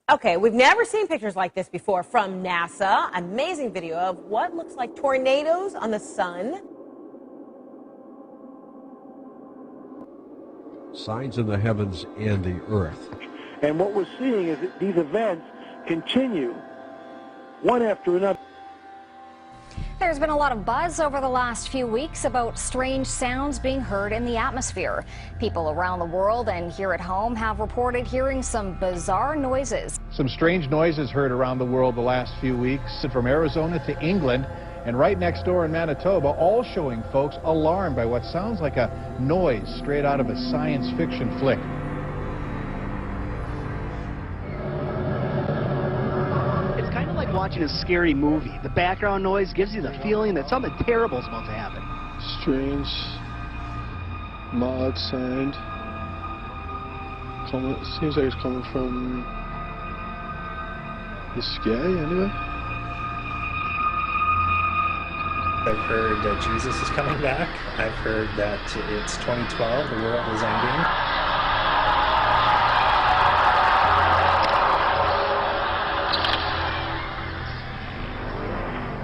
Okay, we've never seen pictures like this before from NASA. Amazing video of what looks like tornadoes on the sun. Signs in the heavens and the earth. And what we're seeing is that these events continue one after another. There's been a lot of buzz over the last few weeks about strange sounds being heard in the atmosphere. People around the world and here at home have reported hearing some bizarre noises. Some strange noises heard around the world the last few weeks, from Arizona to England and right next door in Manitoba, all showing folks alarmed by what sounds like a noise straight out of a science fiction flick. Watching a scary movie. The background noise gives you the feeling that something terrible is about to happen. Strange, mild sound. Seems like it's coming from the sky, anyway. I've heard that Jesus is coming back. I've heard that it's 2012, the world is ending.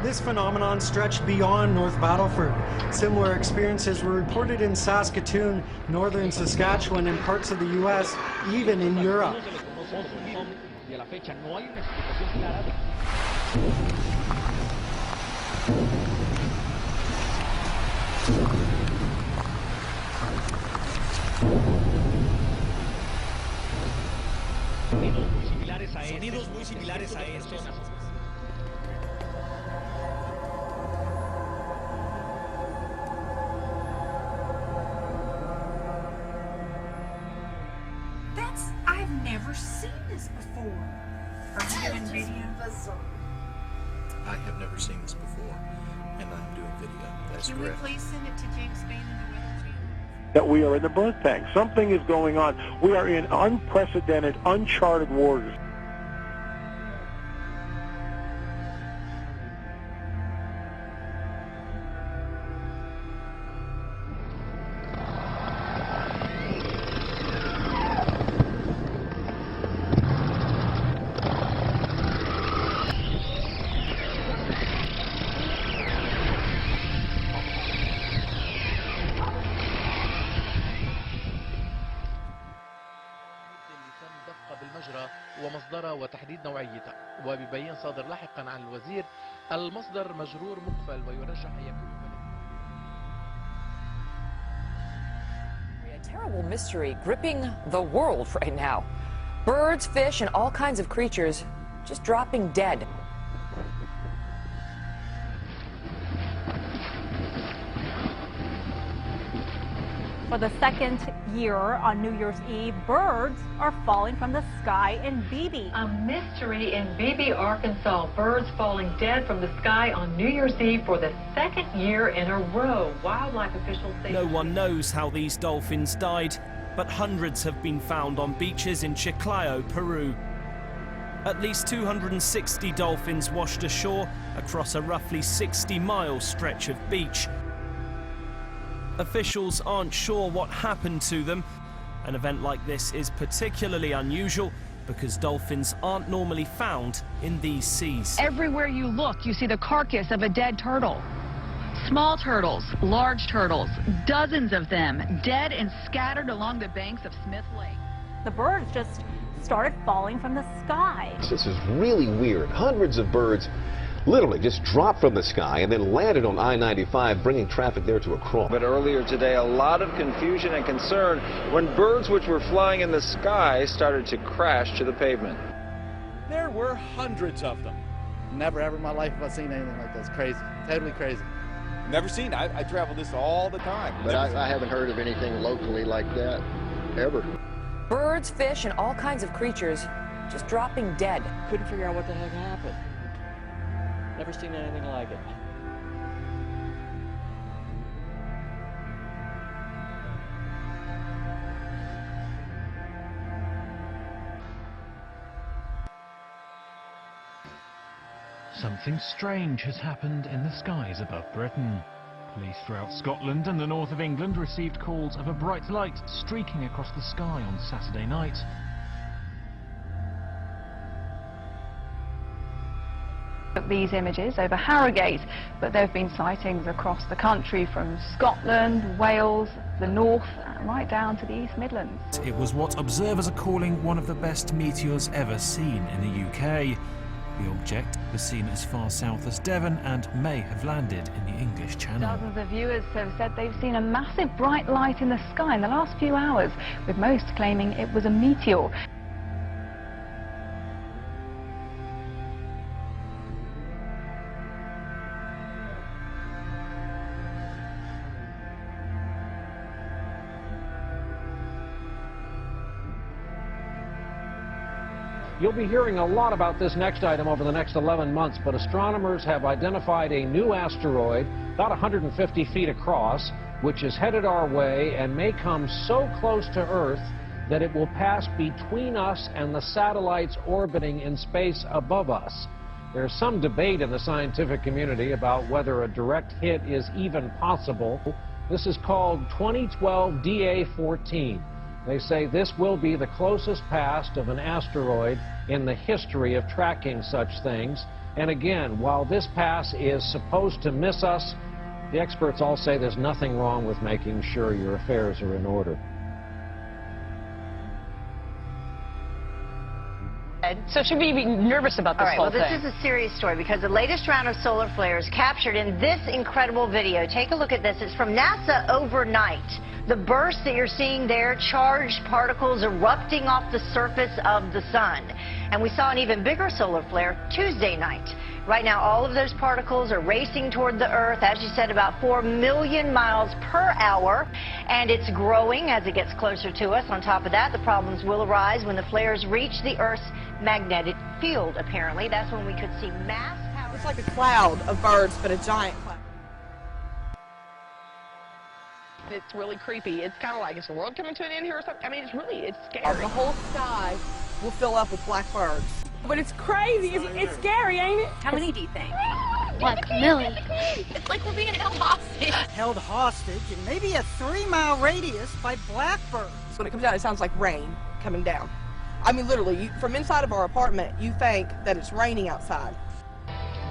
This phenomenon stretched beyond North Battleford. Similar experiences were reported in Saskatoon, northern Saskatchewan, and parts of the U.S., even in Europe. Sonidos muy similares a estos. I've never seen this before. Are you doing video? I have never seen this before, and I'm doing video. That's correct. Can we please send it to James Spain and the Weather Channel? That we are in the birth bank. Something is going on. We are in unprecedented, uncharted waters. بالمجرى ومصدرها وتحديد نوعيتها وبيبين صادر لاحقا عن الوزير المصدر مجرور مقفل ويرجح أن يكون A terrible mystery gripping the world right now. Birds, fish, and all kinds of creatures just dropping dead. For the second year on New Year's Eve, birds are falling from the sky in Beebe. A mystery in Beebe, Arkansas. Birds falling dead from the sky on New Year's Eve for the second year in a row. Wildlife officials say... No one knows how these dolphins died, but hundreds have been found on beaches in Chiclayo, Peru. At least 260 dolphins washed ashore across a roughly 60-mile stretch of beach. Officials aren't sure what happened to them. An event like this is particularly unusual because dolphins aren't normally found in these seas. Everywhere you look, you see the carcass of a dead turtle. Small turtles, large turtles, dozens of them, dead and scattered along the banks of Smith Lake. The birds just started falling from the sky. This is really weird. Hundreds of birds literally just dropped from the sky and then landed on I-95, bringing traffic there to a crawl. But earlier today, a lot of confusion and concern when birds which were flying in the sky started to crash to the pavement. There were hundreds of them. Never ever in my life have I seen anything like this. Crazy. Totally crazy. Never seen it. I travel this all the time. But I haven't heard of anything locally like that, ever. Birds, fish, and all kinds of creatures just dropping dead. Couldn't figure out what the heck happened. Never seen anything like it. Something strange has happened in the skies above Britain. Police throughout Scotland and the north of England received calls of a bright light streaking across the sky on Saturday night. These images over Harrogate, but there have been sightings across the country from Scotland, Wales, the north, right down to the East Midlands. It was what observers are calling one of the best meteors ever seen in the UK. The object was seen as far south as Devon and may have landed in the English Channel. Dozens of viewers have said they've seen a massive bright light in the sky in the last few hours, with most claiming it was a meteor. You'll be hearing a lot about this next item over the next 11 months, but astronomers have identified a new asteroid about 150 feet across, which is headed our way and may come so close to Earth that it will pass between us and the satellites orbiting in space above us. There's some debate in the scientific community about whether a direct hit is even possible. This is called 2012 DA-14. They say this will be the closest pass of an asteroid in the history of tracking such things. And again, while this pass is supposed to miss us, the experts all say there's nothing wrong with making sure your affairs are in order. So should we be nervous about this whole thing? Well, this is a serious story because the latest round of solar flares captured in this incredible video. Take a look at this. It's from NASA overnight. The burst that you're seeing there, charged particles erupting off the surface of the sun. And we saw an even bigger solar flare Tuesday night. Right now, all of those particles are racing toward the Earth, as you said, about 4 million miles per hour. And it's growing as it gets closer to us. On top of that, the problems will arise when the flares reach the Earth's magnetic field, apparently. That's when we could see mass power. It's like a cloud of birds, but a giant cloud. It's really creepy. It's kind of like, is the world coming to an end here or something? I mean, it's scary. The whole sky will fill up with black birds. But it's crazy. It's scary, ain't it? How many do you think? Like a million. It's like we're being held hostage. Held hostage in maybe a 3-mile radius by blackbirds. When it comes down, it sounds like rain coming down. I mean, literally, from inside of our apartment, you think that it's raining outside.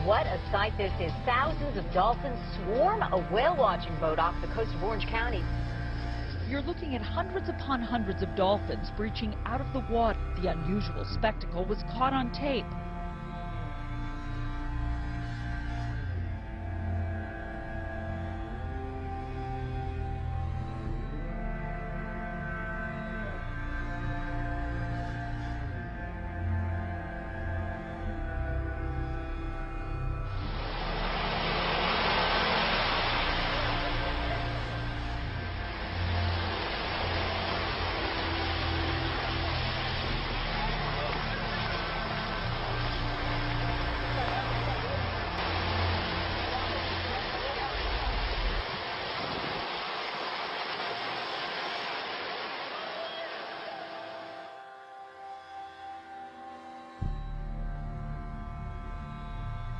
What a sight this is. Thousands of dolphins swarm a whale-watching boat off the coast of Orange County. You're looking at hundreds upon hundreds of dolphins breaching out of the water. The unusual spectacle was caught on tape.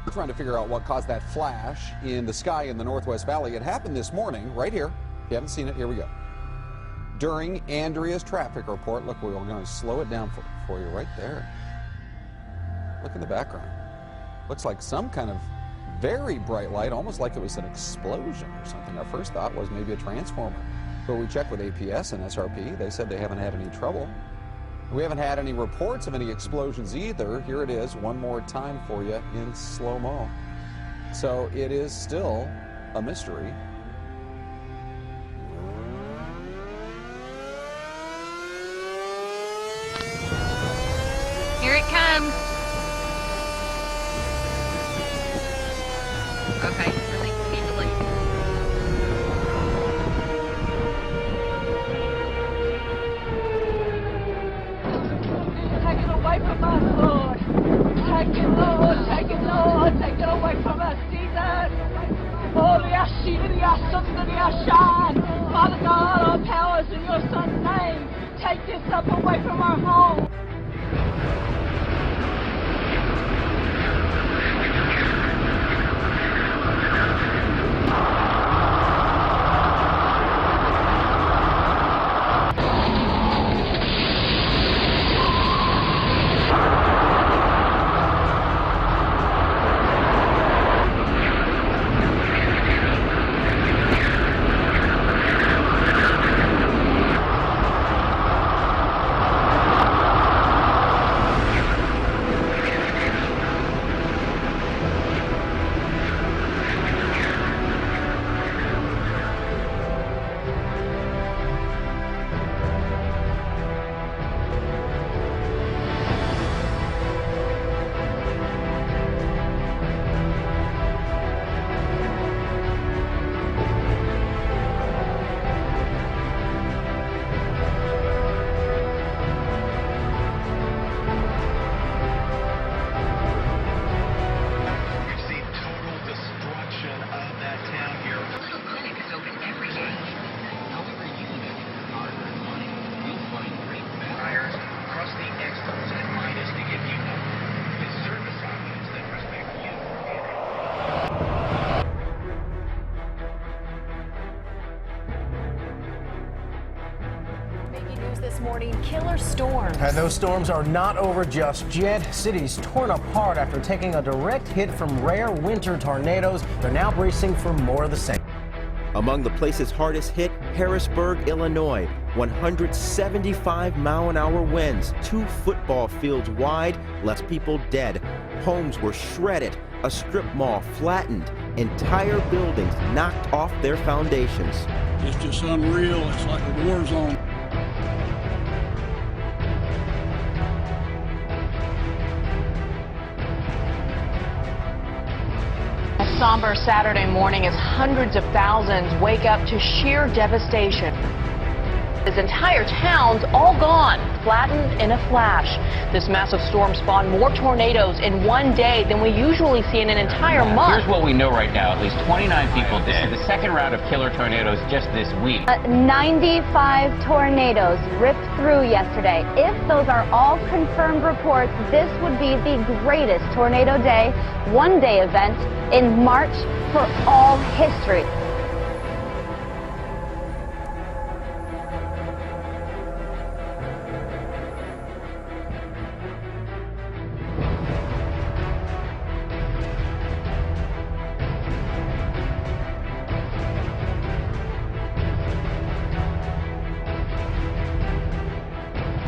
We're trying to figure out what caused that flash in the sky in the Northwest Valley. It happened this morning, right here. If you haven't seen it, here we go. During Andrea's traffic report, look, we're going to slow it down for you right there. Look in the background. Looks like some kind of very bright light, almost like it was an explosion or something. Our first thought was maybe a transformer. But we checked with APS and SRP. They said they haven't had any trouble. We haven't had any reports of any explosions either. Here it is one more time for you in slow-mo. So it is still a mystery. Here it comes. Okay, release immediately. Take it away from us, Lord. Take it, Lord. Take it, Lord. Take it away from us, Jesus. Father God, all power is in your Son's name. Take this up away from our home. storms. And those storms are not over just yet. Cities torn apart after taking a direct hit from rare winter tornadoes. They're now bracing for more of the same. Among the places hardest hit, Harrisburg, Illinois. 175-mile-an-hour winds, 2 football fields wide, left people dead. Homes were shredded, a strip mall flattened, entire buildings knocked off their foundations. It's just unreal. It's like a war zone. A somber Saturday morning as hundreds of thousands wake up to sheer devastation. His entire town's all gone, flattened in a flash. This massive storm spawned more tornadoes in one day than we usually see in an entire month. Here's what we know right now. At least 29 people dead. This is the second round of killer tornadoes just this week. 95 tornadoes ripped through yesterday. If those are all confirmed reports, this would be the greatest tornado day, one-day event in March for all history.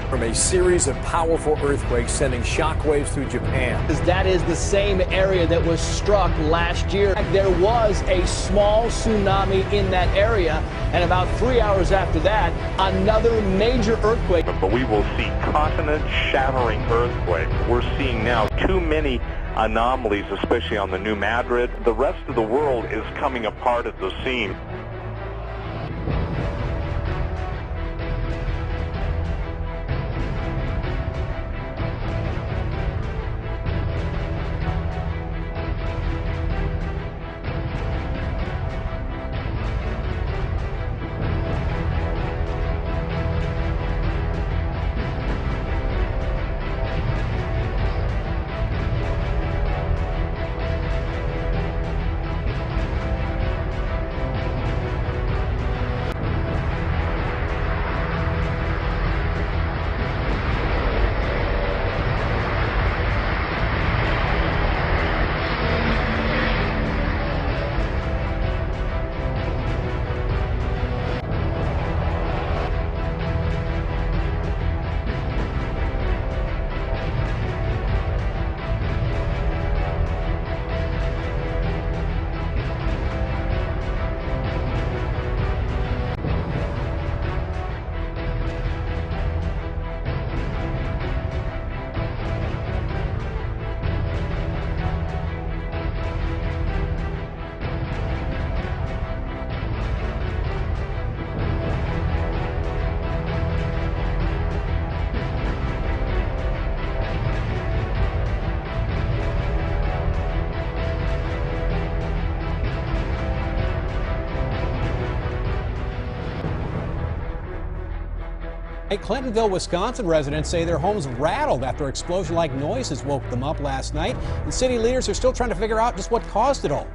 From a series of powerful earthquakes sending shockwaves through Japan. That is the same area that was struck last year. There was a small tsunami in that area, and about 3 hours after that, another major earthquake. But we will see continent-shattering earthquakes. We're seeing now too many anomalies, especially on the New Madrid. The rest of the world is coming apart at the seams. Clintonville, Wisconsin residents say their homes rattled after explosion-like noises woke them up last night, and city leaders are still trying to figure out just what caused it all.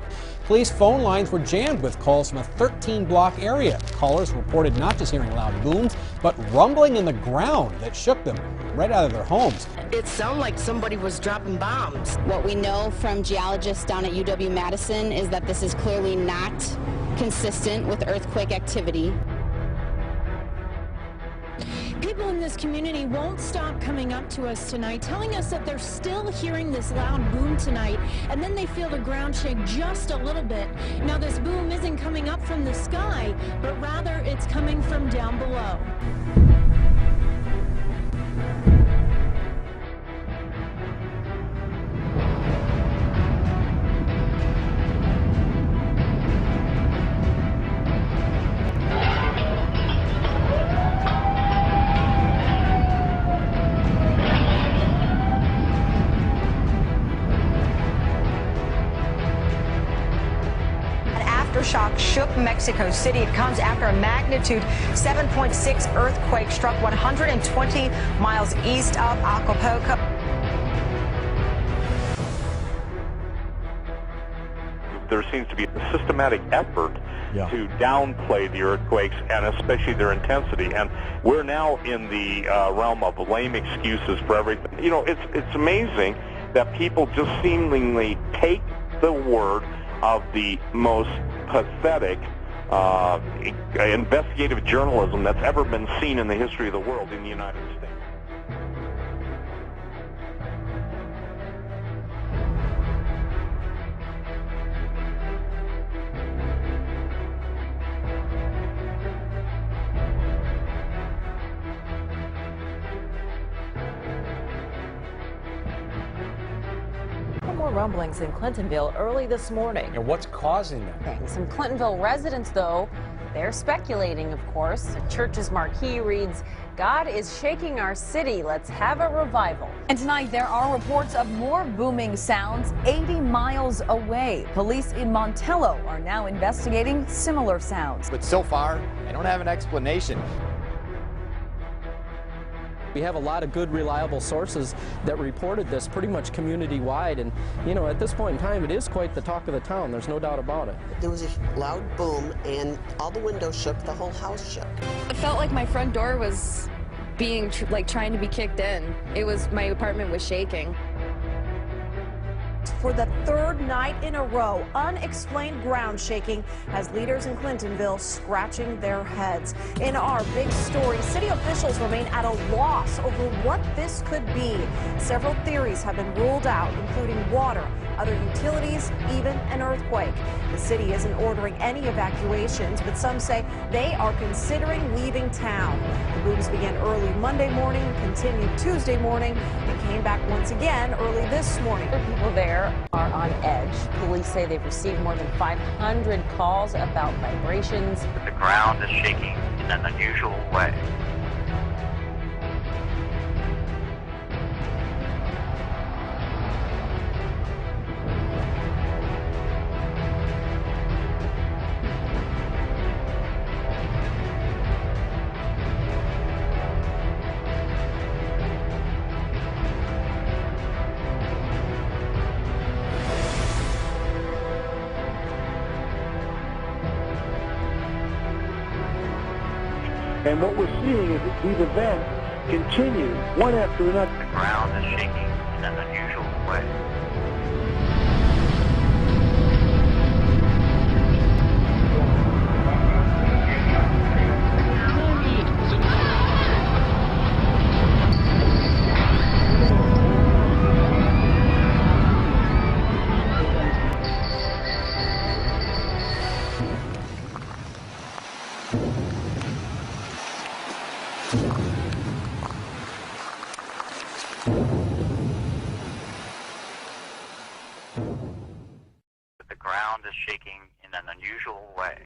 Police phone lines were jammed with calls from a 13-block area. Callers reported not just hearing loud booms, but rumbling in the ground that shook them right out of their homes. It sounded like somebody was dropping bombs. What we know from geologists down at UW-Madison is that this is clearly not consistent with earthquake activity. People in this community won't stop coming up to us tonight, telling us that they're still hearing this loud boom tonight, and then they feel the ground shake just a little bit. Now, this boom isn't coming up from the sky, but rather it's coming from down below. Aftershock shook Mexico City. It comes after a magnitude 7.6 earthquake struck 120 miles east of Acapulco. There seems to be a systematic effort to downplay the earthquakes and especially their intensity. And we're now in the realm of lame excuses for everything. You know, it's amazing that people just seemingly take the word of the most pathetic investigative journalism that's ever been seen in the history of the world in the United States. More rumblings in Clintonville early this morning. And what's causing them? Some Clintonville residents, though, they're speculating, of course. The church's marquee reads, "God is shaking our city. Let's have a revival." And tonight there are reports of more booming sounds 80 miles away. Police in Montello are now investigating similar sounds. But so far, they don't have an explanation. We have a lot of good, reliable sources that reported this pretty much community-wide, and you know, at this point in time, it is quite the talk of the town. There's no doubt about it. There was a loud boom, and all the windows shook, the whole house shook. It felt like my front door was being trying to be kicked in. My apartment was shaking. For the third night in a row, unexplained ground shaking has leaders in Clintonville scratching their heads. In our big story, city officials remain at a loss over what this could be. Several theories have been ruled out, including water, other utilities, even an earthquake. The city isn't ordering any evacuations, but some say they are considering leaving town. The booms began early Monday morning, continued Tuesday morning, and came back once again early this morning. People there are on edge. Police say they've received more than 500 calls about vibrations. The ground is shaking in an unusual way. And what we're seeing is that these events continue one after another. The ground is shaking in an unusual way. The ground is shaking in an unusual way.